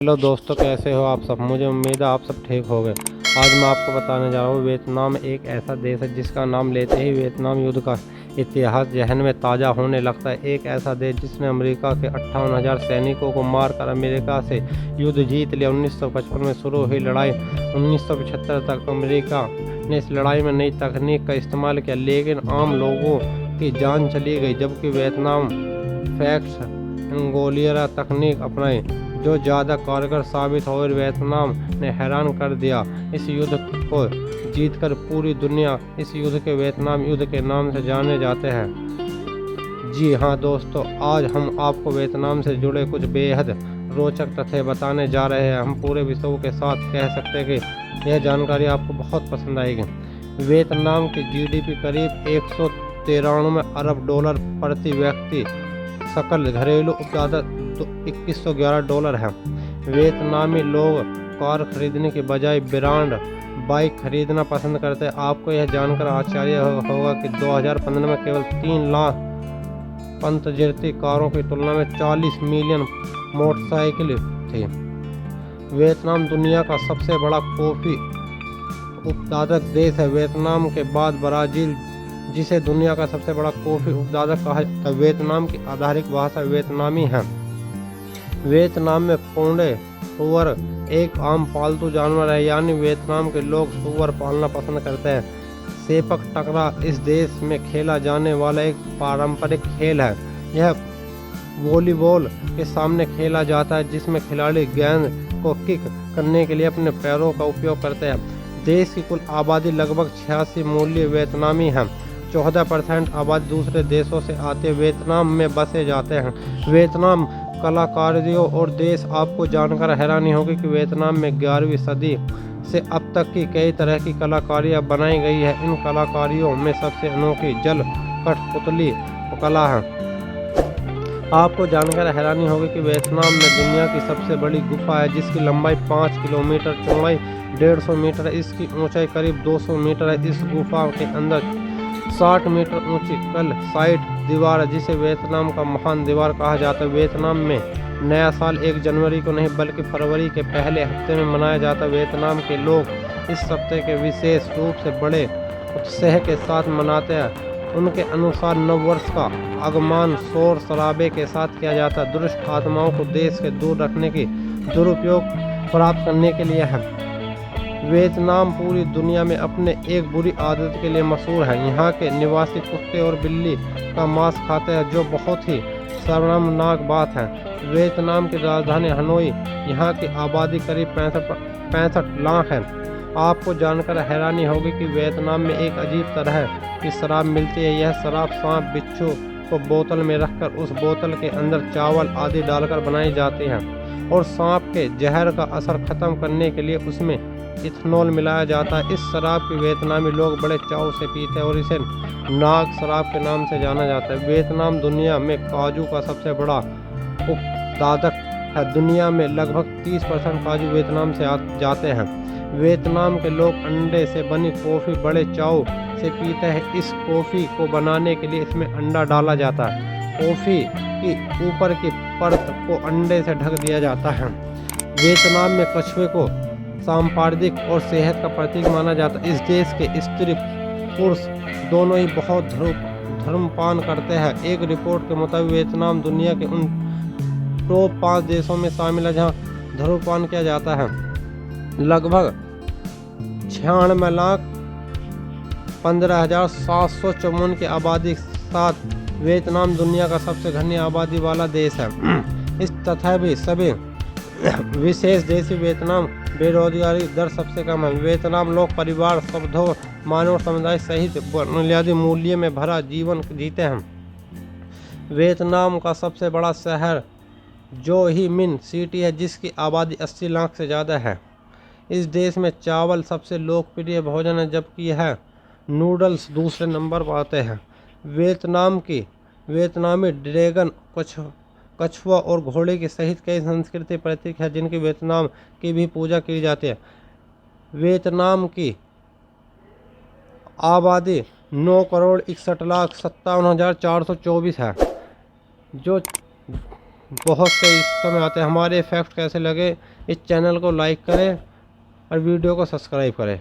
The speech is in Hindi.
हेलो दोस्तों, कैसे हो आप सब। मुझे उम्मीद है आप सब ठीक हो गए। आज मैं आपको बताने जा रहा हूँ वियतनाम एक ऐसा देश है जिसका नाम लेते ही वियतनाम युद्ध का इतिहास जहन में ताज़ा होने लगता है। एक ऐसा देश जिसने अमेरिका के 58,000 सैनिकों को मारकर अमेरिका से युद्ध जीत लिया। 1955 में शुरू हुई लड़ाई 1975 तक अमेरिका ने इस लड़ाई में नई तकनीक का इस्तेमाल किया, लेकिन आम लोगों की जान चली गई। जबकि वियतनाम फैक्ट्स एंगोलियरा तकनीक अपनाई जो ज़्यादा कारगर साबित हो और वियतनाम ने हैरान कर दिया। इस युद्ध को जीतकर पूरी दुनिया इस युद्ध के वियतनाम युद्ध के नाम से जाने जाते हैं। जी हाँ दोस्तों, आज हम आपको वियतनाम से जुड़े कुछ बेहद रोचक तथ्य बताने जा रहे हैं। हम पूरे विश्व के साथ कह सकते हैं कि यह जानकारी आपको बहुत पसंद आएगी। वियतनाम की जीडीपी करीब 193 अरब डॉलर प्रति व्यक्ति, सकल घरेलू उत्पादन तो 2111 डॉलर है। वियतनामी लोग कार खरीदने के बजाय ब्रांड बाइक खरीदना पसंद करते हैं। आपको यह जानकर आश्चर्य होगा कि 2015 में केवल 3 लाख पंतजर्ती कारों की तुलना में 40 मिलियन मोटरसाइकिल थी। वियतनाम दुनिया का सबसे बड़ा कॉफ़ी उत्पादक देश है। वियतनाम के बाद ब्राज़ील, जिसे दुनिया का सबसे बड़ा कॉफ़ी उत्पादक कहा जाता है। वियतनाम की आधारिक भाषा वियतनामी है। वियतनाम में पूंडे सूअर एक आम पालतू जानवर है, यानी वियतनाम के लोग सूअर पालना पसंद करते हैं। सेपक टकरा इस देश में खेला जाने वाला एक पारंपरिक खेल है। यह वॉलीबॉल के सामने खेला जाता है, जिसमें खिलाड़ी गेंद को किक करने के लिए अपने पैरों का उपयोग करते हैं। देश की कुल आबादी लगभग 86 मूल्य वियतनामी है। 14% आबादी दूसरे देशों से आते वियतनाम में बसे जाते हैं। वियतनाम कलाकारियों और देश, आपको जानकर हैरानी होगी कि वियतनाम में 11वीं सदी से अब तक की कई तरह की कलाकारियाँ बनाई गई है। इन कलाकारियों में सबसे अनोखी जल कठपुतली कला है। आपको जानकर हैरानी होगी कि वियतनाम में दुनिया की सबसे बड़ी गुफा है, जिसकी लंबाई 5 किलोमीटर, चौड़ाई 150 मीटर है, इसकी ऊंचाई करीब 200 मीटर है। इस गुफा के अंदर 60 मीटर ऊंची कल साइट दीवार है, जिसे वियतनाम का महान दीवार कहा जाता है। वियतनाम में नया साल 1 जनवरी को नहीं बल्कि फरवरी के पहले हफ्ते में मनाया जाता है। वियतनाम के लोग इस सप्ताह के विशेष रूप से बड़े उत्साह के साथ मनाते हैं। उनके अनुसार नव वर्ष का आगमन शोर शराबे के साथ किया जाता है। दुष्ट आत्माओं को देश से दूर रखने की दुरुपयोग प्राप्त करने के लिए है। वियतनाम पूरी दुनिया में अपने एक बुरी आदत के लिए मशहूर है। यहाँ के निवासी कुत्ते और बिल्ली का मांस खाते हैं, जो बहुत ही शर्मनाक बात है। वियतनाम की राजधानी हनोई, यहाँ की आबादी करीब 65 लाख है। आपको जानकर हैरानी होगी कि वियतनाम में एक अजीब तरह की शराब मिलती है। यह शराब सांप बिच्छू को बोतल में रखकर उस बोतल के अंदर चावल आदि डालकर बनाई जाती है, और सांप के जहर का असर खत्म करने के लिए उसमें इथेनॉल मिलाया जाता है। इस शराब की वियतनामी लोग बड़े चाव से पीते हैं और इसे नाग शराब के नाम से जाना जाता है। वियतनाम दुनिया में काजू का सबसे बड़ा उत्पादक है। दुनिया में लगभग 30% काजू वियतनाम से जाते हैं। वियतनाम के लोग अंडे से बनी कॉफ़ी बड़े चाव से पीते हैं। इस कॉफ़ी को बनाने के लिए इसमें अंडा डाला जाता है। कॉफ़ी की ऊपर की परत को अंडे से ढक दिया जाता है। वियतनाम में कछुए को सांप्रदायिक और सेहत का प्रतीक माना जाता है। इस देश के स्त्री पुरुष दोनों ही बहुत धूम्रपान करते हैं। एक रिपोर्ट के मुताबिक वियतनाम दुनिया के उन टॉप 5 देशों में शामिल है जहां धूम्रपान किया जाता है। लगभग 96,15,754 की आबादी के साथ वियतनाम दुनिया का सबसे घनी आबादी वाला देश है। इस तथा भी सभी विशेष देशी वियतनाम बेरोजगारी दर सबसे कम है। वियतनाम लोग परिवार, शब्दों, मानव समुदाय सहित बुनियादी मूल्य में भरा जीवन जीते हैं। वियतनाम का सबसे बड़ा शहर जो ही मिन सिटी है, जिसकी आबादी 80 लाख से ज़्यादा है। इस देश में चावल सबसे लोकप्रिय भोजन है, जबकि यह नूडल्स दूसरे नंबर पर आते हैं। वियतनामी ड्रैगन, कछुआ और घोड़े की सहित कई संस्कृति प्रतीक है, जिनकी वियतनाम की भी पूजा की जाती है। वियतनाम की आबादी 9,61,57,424 है, जो बहुत से इस समय आते हैं। हमारे फैक्ट कैसे लगे इस चैनल को लाइक करें और वीडियो को सब्सक्राइब करें।